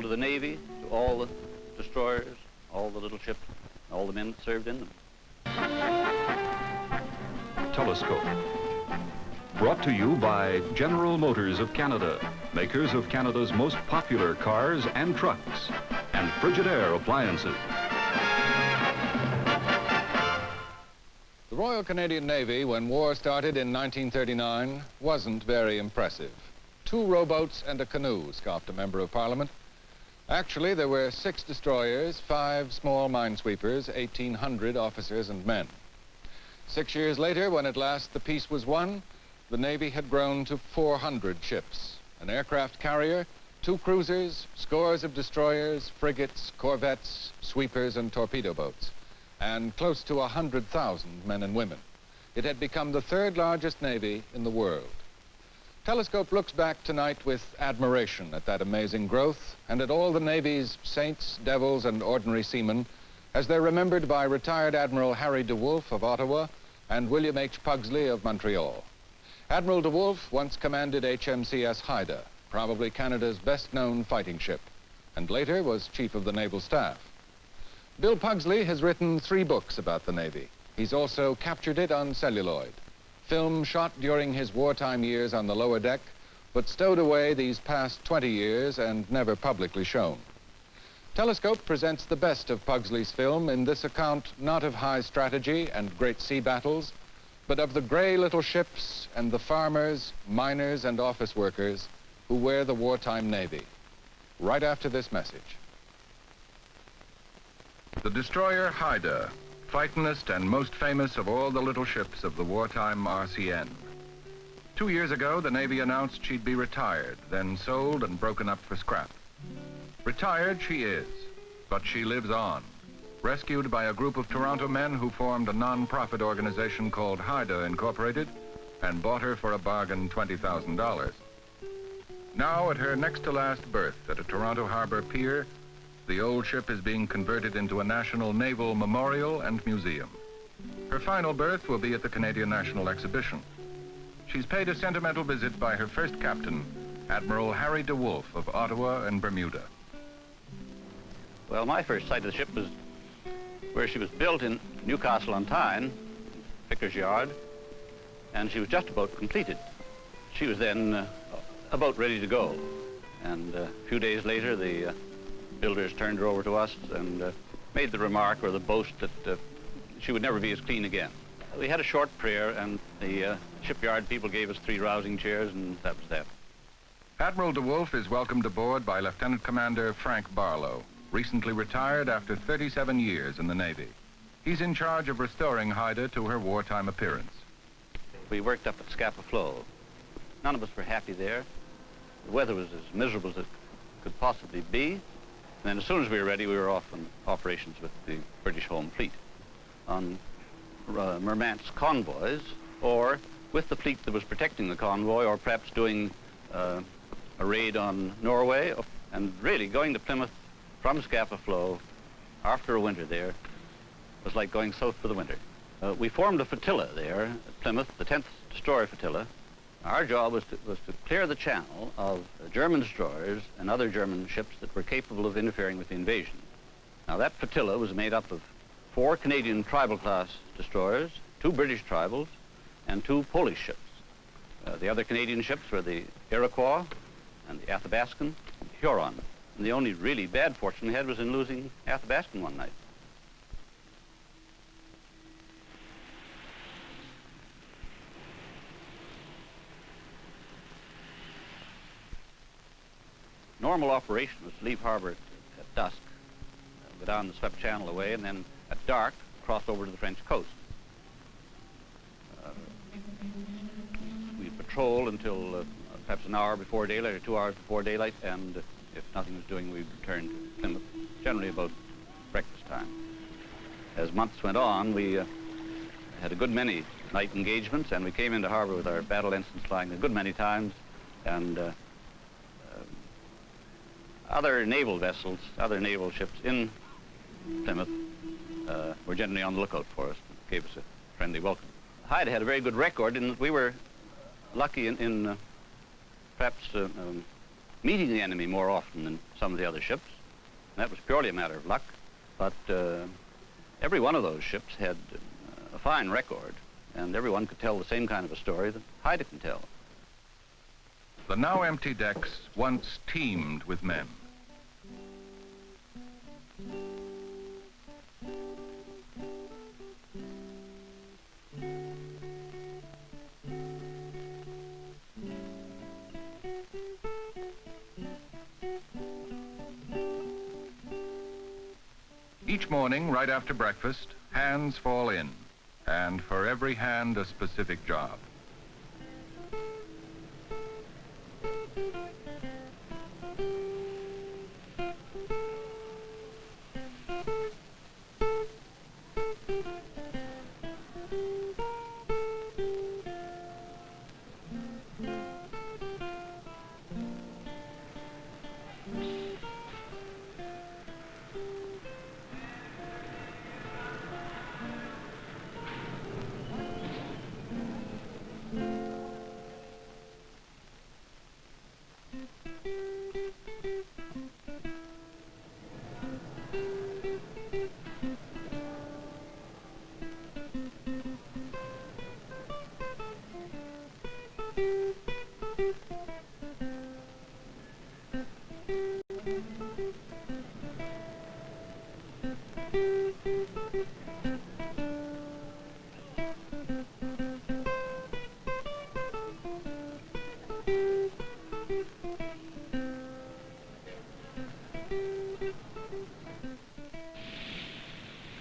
to the Navy, to all the destroyers, all the little ships, all the men that served in them. Telescope. Brought to you by General Motors of Canada, makers of Canada's most popular cars and trucks, and Frigidaire appliances. The Royal Canadian Navy, when war started in 1939, wasn't very impressive. 2 rowboats and a canoe, scoffed a member of Parliament. Actually, there were 6 destroyers, 5 small minesweepers, 1,800 officers and men. 6 years later, when at last the peace was won, the Navy had grown to 400 ships, an aircraft carrier, 2 cruisers, scores of destroyers, frigates, corvettes, sweepers, and torpedo boats, and close to 100,000 men and women. It had become the 3rd largest Navy in the world. Telescope looks back tonight with admiration at that amazing growth and at all the Navy's saints, devils, and ordinary seamen as they're remembered by retired Admiral Harry de Wolfe of Ottawa and William H. Pugsley of Montreal. Admiral de Wolfe once commanded HMCS Haida, probably Canada's best-known fighting ship, and later was chief of the naval staff. Bill Pugsley has written 3 books about the Navy. He's also captured it on celluloid. Film shot during his wartime years on the lower deck, but stowed away these past 20 years and never publicly shown. Telescope presents the best of Pugsley's film in this account not of high strategy and great sea battles, but of the gray little ships and the farmers, miners, and office workers who wear the wartime Navy. Right after this message. The destroyer Haida, fightinest and most famous of all the little ships of the wartime RCN. 2 years ago, the Navy announced she'd be retired, then sold and broken up for scrap. Retired she is, but she lives on, rescued by a group of Toronto men who formed a non-profit organization called Haida Incorporated and bought her for a bargain $20,000. Now, at her next-to-last berth at a Toronto harbor pier, the old ship is being converted into a national naval memorial and museum. Her final berth will be at the Canadian National Exhibition. She's paid a sentimental visit by her first captain, Admiral Harry de Wolfe of Ottawa and Bermuda. Well, my first sight of the ship was where she was built in Newcastle-on-Tyne, Vickers Yard, and she was just about completed. She was then about ready to go, and a few days later the builders turned her over to us and made the remark or the boast that she would never be as clean again. We had a short prayer, and the shipyard people gave us 3 rousing chairs, and that was that. Admiral de Wolfe is welcomed aboard by Lieutenant Commander Frank Barlow, recently retired after 37 years in the Navy. He's in charge of restoring Haida to her wartime appearance. We worked up at Scapa Flow. None of us were happy there. The weather was as miserable as it could possibly be. And then as soon as we were ready, we were off on operations with the British Home Fleet on Murmansk convoys, or with the fleet that was protecting the convoy, or perhaps doing a raid on Norway, and really going to Plymouth from Scapa Flow after a winter there was like going south for the winter. We formed a flotilla there at Plymouth, the 10th Destroyer Flotilla. Our job was to clear the channel of German destroyers and other German ships that were capable of interfering with the invasion. Now, that flotilla was made up of 4 Canadian tribal-class destroyers, 2 British tribals, and 2 Polish ships. The other Canadian ships were the Iroquois and the Athabascan and the Huron. And the only really bad fortune we had was in losing Athabascan one night. Normal operation was to leave harbor at dusk, go down the swept channel away, and then at dark cross over to the French coast. We patrolled until perhaps an hour before daylight or 2 hours before daylight, and if nothing was doing, we'd return to Plymouth, generally about breakfast time. As months went on, we had a good many night engagements, and we came into harbor with our battle ensigns flying a good many times, and other naval vessels, other naval ships in Plymouth were generally on the lookout for us, gave us a friendly welcome. Haida had a very good record in that we were lucky in perhaps meeting the enemy more often than some of the other ships. And that was purely a matter of luck. But every one of those ships had a fine record, and everyone could tell the same kind of a story that Haida can tell. The now empty decks once teemed with men. Each morning, right after breakfast, hands fall in, and for every hand, a specific job.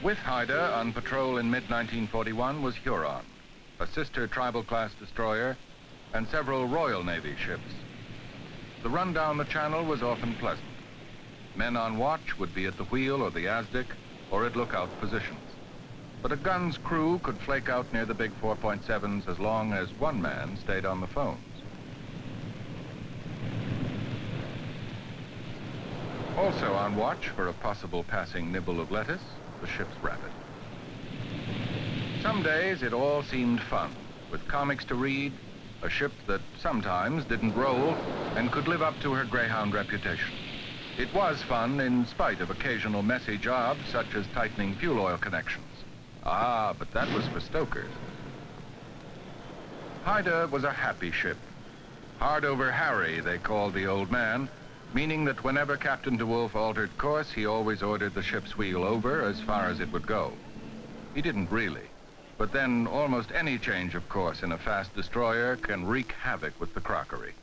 With Haida on patrol in mid-1941 was Huron, a sister tribal-class destroyer, and several Royal Navy ships. The run down the channel was often pleasant. Men on watch would be at the wheel or the ASDIC or at lookout positions. But a gun's crew could flake out near the big 4.7s as long as one man stayed on the phones. Also on watch for a possible passing nibble of lettuce, the ship's rabbit. Some days it all seemed fun, with comics to read, a ship that sometimes didn't roll and could live up to her Greyhound reputation. It was fun in spite of occasional messy jobs such as tightening fuel oil connections. Ah, but that was for stokers. Haida was a happy ship. Hard over Harry, they called the old man, meaning that whenever Captain de Wolfe altered course, he always ordered the ship's wheel over as far as it would go. He didn't really, but then almost any change of course in a fast destroyer can wreak havoc with the crockery.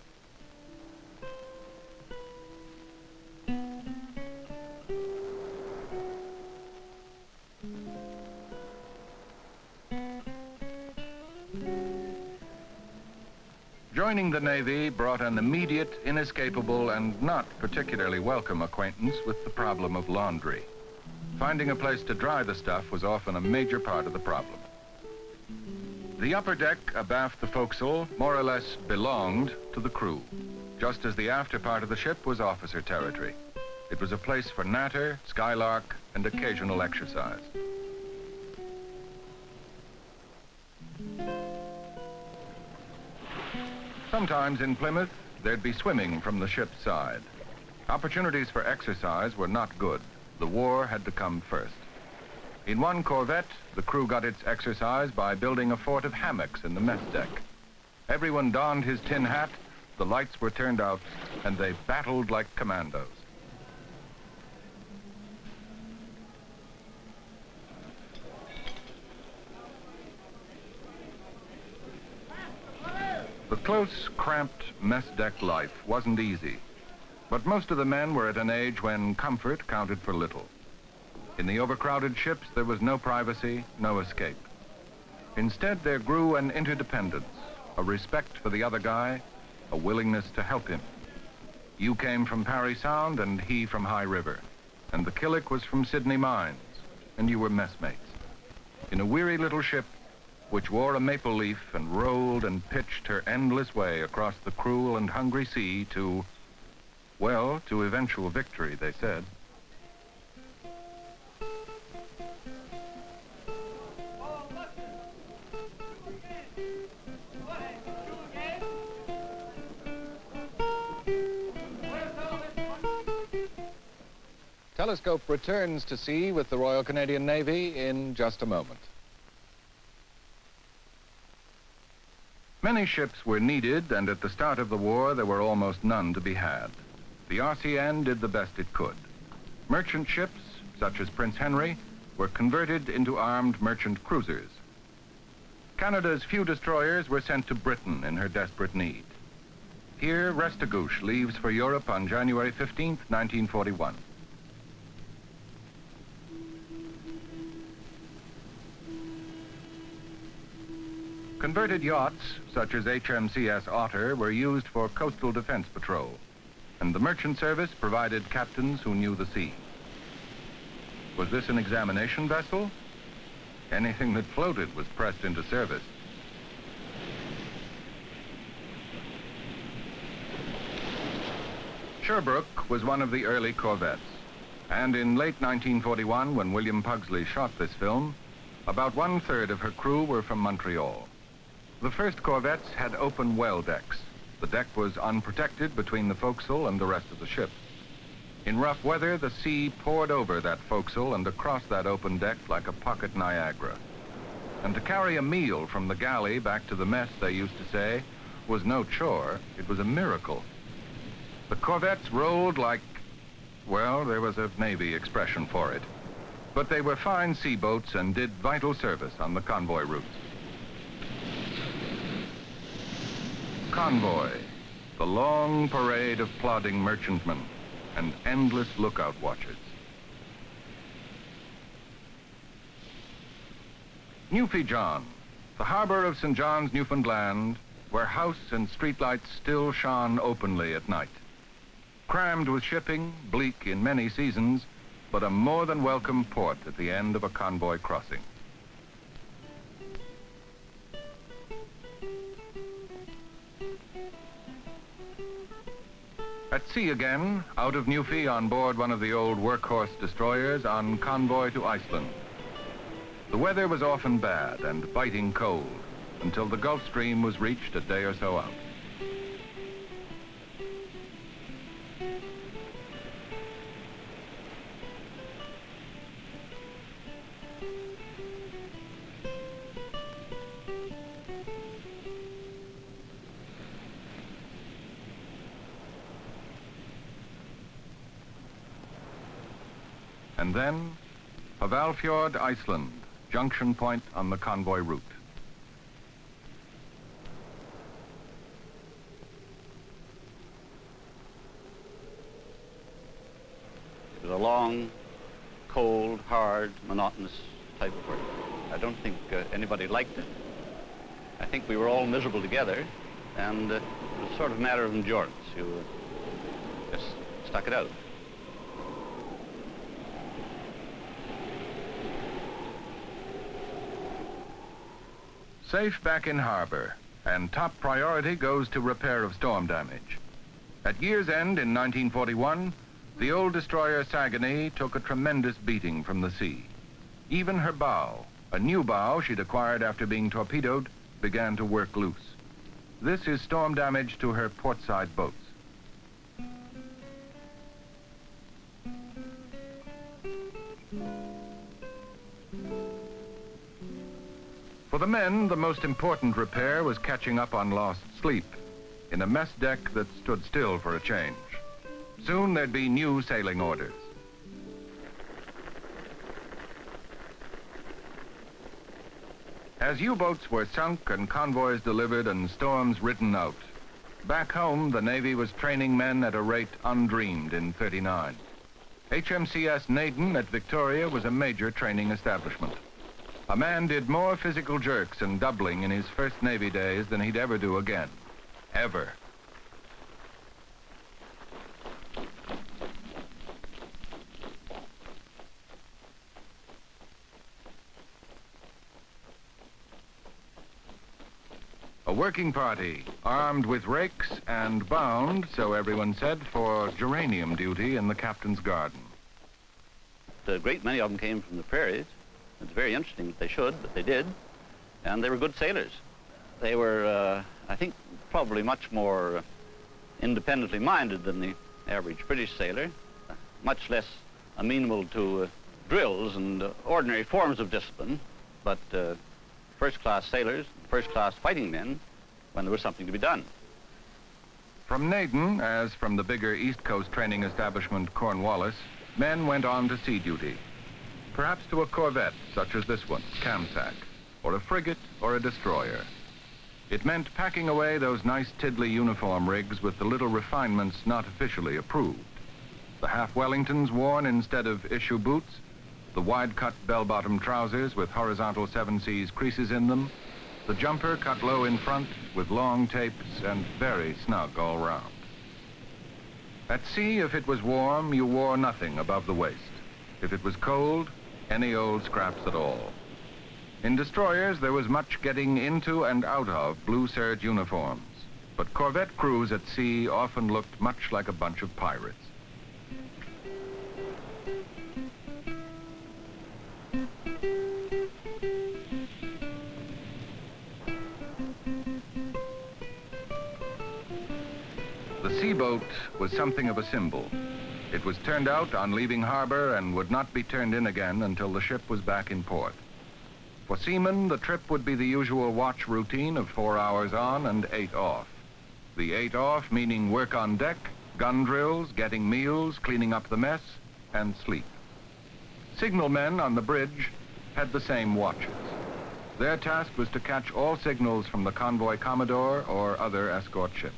Joining the Navy brought an immediate, inescapable, and not particularly welcome acquaintance with the problem of laundry. Finding a place to dry the stuff was often a major part of the problem. The upper deck abaft the forecastle more or less belonged to the crew, just as the after part of the ship was officer territory. It was a place for natter, skylark, and occasional exercise. Sometimes in Plymouth, there'd be swimming from the ship's side. Opportunities for exercise were not good. The war had to come first. In one corvette, the crew got its exercise by building a fort of hammocks in the mess deck. Everyone donned his tin hat, the lights were turned out, and they battled like commandos. The close, cramped mess deck life wasn't easy, but most of the men were at an age when comfort counted for little. In the overcrowded ships, there was no privacy, no escape. Instead, there grew an interdependence, a respect for the other guy, a willingness to help him. You came from Parry Sound and he from High River, and the Killick was from Sydney Mines, and you were messmates. In a weary little ship, which wore a maple leaf and rolled and pitched her endless way across the cruel and hungry sea to, well, to eventual victory, they said. Telescope returns to sea with the Royal Canadian Navy in just a moment. Many ships were needed, and at the start of the war, there were almost none to be had. The RCN did the best it could. Merchant ships, such as Prince Henry, were converted into armed merchant cruisers. Canada's few destroyers were sent to Britain in her desperate need. Here, Restigouche leaves for Europe on January 15, 1941. Converted yachts, such as HMCS Otter, were used for coastal defense patrol, and the merchant service provided captains who knew the sea. Was this an examination vessel? Anything that floated was pressed into service. Sherbrooke was one of the early corvettes, and in late 1941, when William Pugsley shot this film, about 1/3 of her crew were from Montreal. The first corvettes had open well decks. The deck was unprotected between the forecastle and the rest of the ship. In rough weather, the sea poured over that forecastle and across that open deck like a pocket Niagara. And to carry a meal from the galley back to the mess, they used to say, was no chore, it was a miracle. The corvettes rolled like, well, there was a Navy expression for it. But they were fine sea boats and did vital service on the convoy routes. Convoy, the long parade of plodding merchantmen and endless lookout watches. Newfie John, the harbor of St. John's, Newfoundland, where house and streetlights still shone openly at night. Crammed with shipping, bleak in many seasons, but a more than welcome port at the end of a convoy crossing. At sea again, out of Newfie on board one of the old workhorse destroyers on convoy to Iceland. The weather was often bad and biting cold until the Gulf Stream was reached a day or so out. And then, Hvalfjord, Iceland, junction point on the convoy route. It was a long, cold, hard, monotonous type of work. I don't think anybody liked it. I think we were all miserable together, and it was sort of a matter of endurance. You just stuck it out. Safe back in harbor, and top priority goes to repair of storm damage. At year's end in 1941, the old destroyer Saguenay took a tremendous beating from the sea. Even her bow, a new bow she'd acquired after being torpedoed, began to work loose. This is storm damage to her portside boats. For the men, the most important repair was catching up on lost sleep in a mess deck that stood still for a change. Soon there'd be new sailing orders. As U-boats were sunk and convoys delivered and storms ridden out, back home the Navy was training men at a rate undreamed in '39. HMCS Naden at Victoria was a major training establishment. A man did more physical jerks and doubling in his first Navy days than he'd ever do again. Ever. A working party, armed with rakes and bound, so everyone said, for geranium duty in the captain's garden. A great many of them came from the prairies. It's very interesting that they should, but they did. And they were good sailors. They were, I think, probably much more independently minded than the average British sailor, much less amenable to drills and ordinary forms of discipline, but first-class sailors, first-class fighting men when there was something to be done. From Naden, as from the bigger East Coast training establishment Cornwallis, men went on to sea duty. Perhaps to a corvette such as this one, Kamsack, or a frigate or a destroyer. It meant packing away those nice Tiddly uniform rigs with the little refinements not officially approved. The half Wellingtons worn instead of issue boots, the wide-cut bell-bottom trousers with horizontal 7 Seas creases in them, the jumper cut low in front with long tapes and very snug all round. At sea, if it was warm, you wore nothing above the waist. If it was cold, any old scraps at all. In destroyers, there was much getting into and out of blue serge uniforms, but corvette crews at sea often looked much like a bunch of pirates. The seaboat was something of a symbol. It was turned out on leaving harbor and would not be turned in again until the ship was back in port. For seamen, the trip would be the usual watch routine of 4 hours on and 8 off. The 8 off meaning work on deck, gun drills, getting meals, cleaning up the mess, and sleep. Signalmen on the bridge had the same watches. Their task was to catch all signals from the convoy commodore or other escort ships.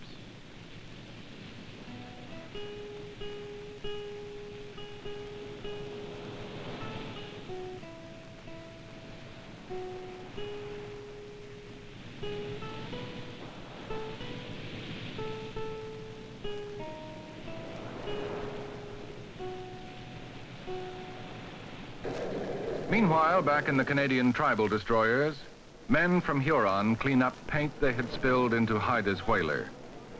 Meanwhile, back in the Canadian tribal destroyers, men from Huron clean up paint they had spilled into Haida's whaler,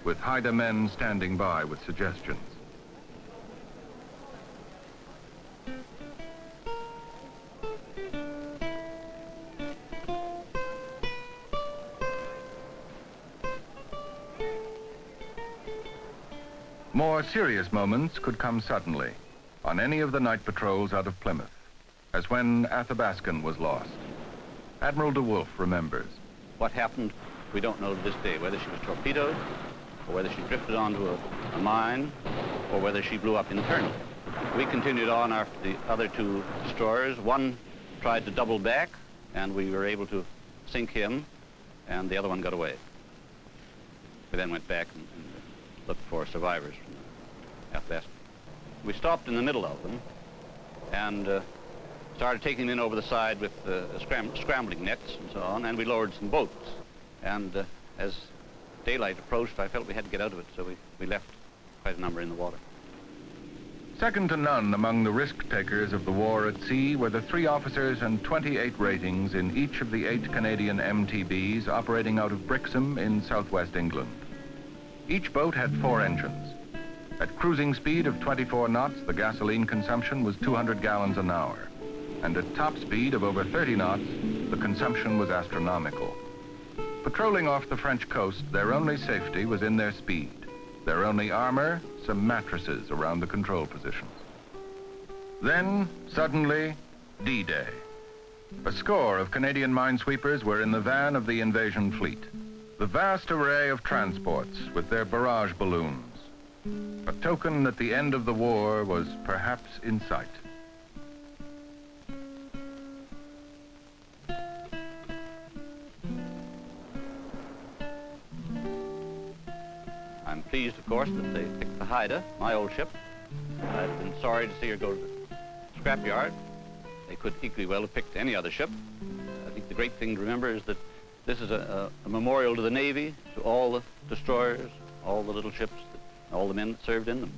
with Haida men standing by with suggestions. More serious moments could come suddenly on any of the night patrols out of Plymouth, as when Athabaskan was lost. Admiral de Wolfe remembers. What happened, we don't know to this day, whether she was torpedoed, or whether she drifted onto a mine, or whether she blew up internally. We continued on after the other 2 destroyers. One tried to double back, and we were able to sink him, and the other one got away. We then went back and looked for survivors from Athabaskan. We stopped in the middle of them, and started taking them in over the side with scrambling nets and so on, and we lowered some boats. And as daylight approached, I felt we had to get out of it, so we left quite a number in the water. Second to none among the risk-takers of the war at sea were the 3 officers and 28 ratings in each of the 8 Canadian MTBs operating out of Brixham in southwest England. Each boat had 4 engines. At cruising speed of 24 knots, the gasoline consumption was 200 gallons an hour. And at top speed of over 30 knots, the consumption was astronomical. Patrolling off the French coast, their only safety was in their speed. Their only armor, some mattresses around the control positions. Then, suddenly, D-Day. A score of Canadian minesweepers were in the van of the invasion fleet. The vast array of transports with their barrage balloons. A token that the end of the war was perhaps in sight. I'm pleased, of course, that they picked the Haida, my old ship. I've been sorry to see her go to the scrapyard. They could equally well have picked any other ship. I think the great thing to remember is that this is a memorial to the Navy, to all the destroyers, all the little ships, all the men that served in them.